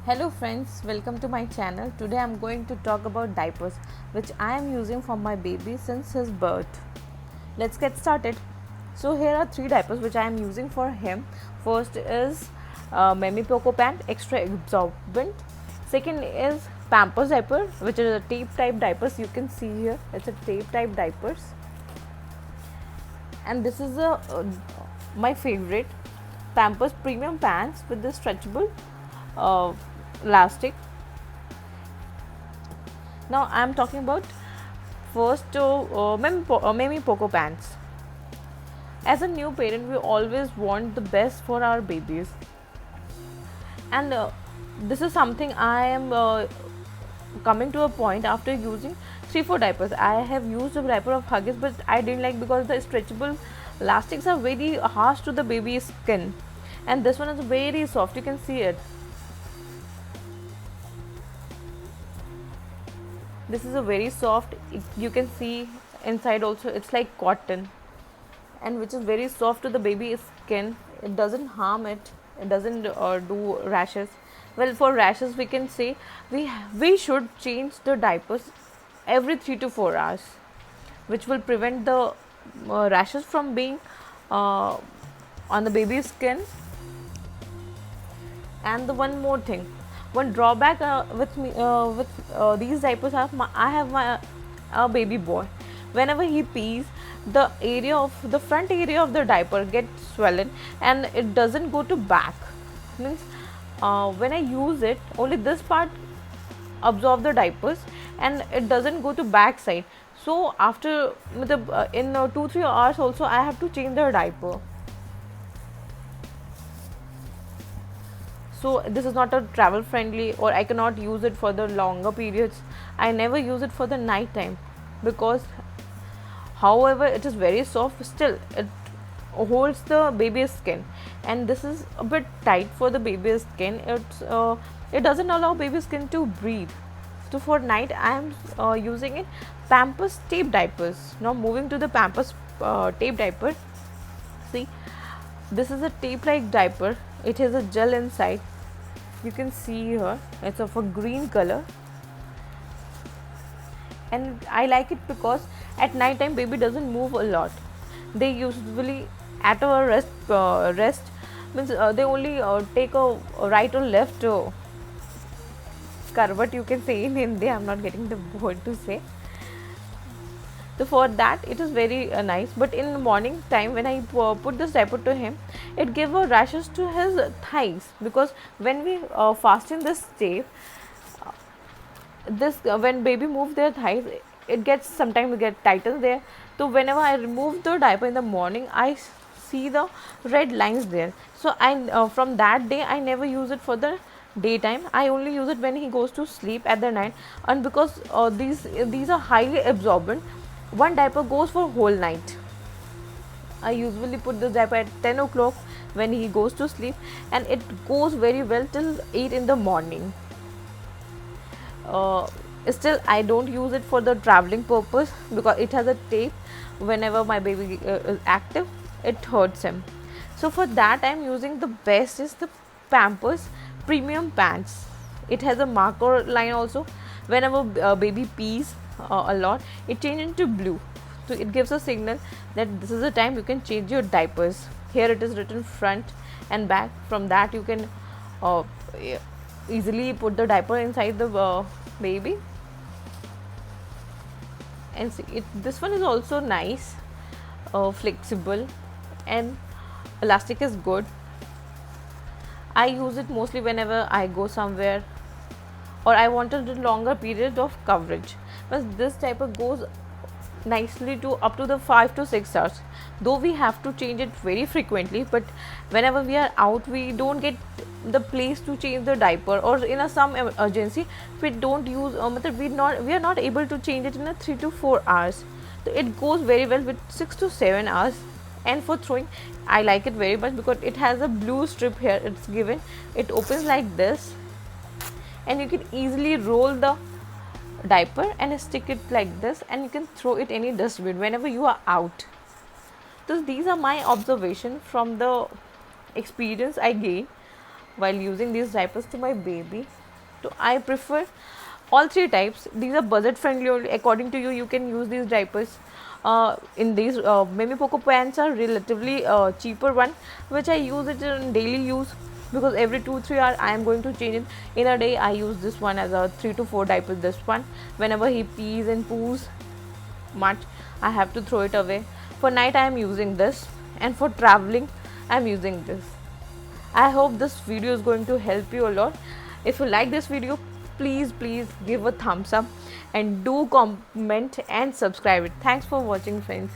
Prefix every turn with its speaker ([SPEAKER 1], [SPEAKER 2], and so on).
[SPEAKER 1] Hello friends, welcome to my channel. Today I am going to talk about diapers which I am using for my baby since his birth. Let's get started. So here are three diapers which I am using for him. First is Memi Poco Pant extra absorbent. Second is Pampers diaper which is a tape type diapers. You can see here it's a tape type diapers. And this is my favorite Pampers premium pants with the stretchable uh, elastic. Now I am talking about first Memi Poco pants. As a new parent, we always want the best for our babies, and this is something I am coming to a point after using 3-4 diapers. I have used a diaper of Huggies, but I didn't like because the stretchable elastics are very harsh to the baby's skin, and this one is very soft. You can see it. This is a very soft. You can see inside also. It's like cotton, and which is very soft to the baby's skin. It doesn't harm it. It doesn't do rashes. Well, for rashes, we can say we should change the diapers every 3 to 4 hours, which will prevent the rashes from being uh, on the baby's skin. And the one more thing, one drawback with me with these diapers, I have my baby boy. Whenever he pees, the area of the front area of the diaper gets swollen and it doesn't go to back. Means when I use it, only this part absorb the diapers and it doesn't go to back side. So after in 2-3 hours also I have to change the diaper. So this is not a travel friendly, or I cannot use it for the longer periods. I never use it for the night time because however it is very soft, still it holds the baby's skin, and this is a bit tight for the baby's skin. It doesn't allow baby's skin to breathe. So for night I am using it Pampers tape diapers. Now moving to the Pampers tape diaper. See, this is a tape like diaper. It has a gel inside. You can see here it's of a green color, and I like it because at night time baby doesn't move a lot. They usually at a rest means they only take a right or left curve, you can say in Hindi. I'm not getting the word to say. So for that it is very nice, but in the morning time when I put this diaper to him, it gave a rashes to his thighs, because when we fasten this tape, this when baby move their thighs, it gets sometimes get tighter there. So whenever I remove the diaper in the morning, I see the red lines there. So I from that day I never use it for the daytime. I only use it when he goes to sleep at the night. And because these are highly absorbent, one diaper goes for whole night. I usually put the diaper at 10 o'clock when he goes to sleep, and it goes very well till 8 in the morning. uh, Still I don't use it for the traveling purpose because it has a tape. Whenever my baby is active, it hurts him. So for that I am using the best is the Pampers premium pants. It has a marker line also. Whenever baby pees a lot, it changes into blue, so it gives a signal that this is the time you can change your diapers. Here it is written front and back. From that you can uh, easily put the diaper inside the baby. And see, this one is also nice, flexible, and elastic is good. I use it mostly whenever I go somewhere or I wanted a longer period of coverage, but this diaper goes nicely to up to the 5 to 6 hours, though we have to change it very frequently. But whenever we are out, we don't get the place to change the diaper, or in a some urgency we don't use we are not able to change it in a 3 to 4 hours. So it goes very well with 6 to 7 hours. And for throwing, I like it very much because it has a blue strip here. It's given, it opens like this, and you can easily roll the diaper and stick it like this, and you can throw it any dustbin whenever you are out. So these are my observation from the experience I gained while using these diapers to my baby. So I prefer all three types. These are budget friendly only. According to you, you can use these diapers. In these Mimi Poco pants are relatively cheaper one, which I use it in daily use, because every 2-3 hours I am going to change it. In a day I use this one as a 3 to 4 diapers. This one, whenever he pees and poos much, I have to throw it away. For night I am using this, and for traveling I am using this. I hope this video is going to help you a lot. If you like this video, please give a thumbs up and do comment and subscribe it. Thanks for watching, friends.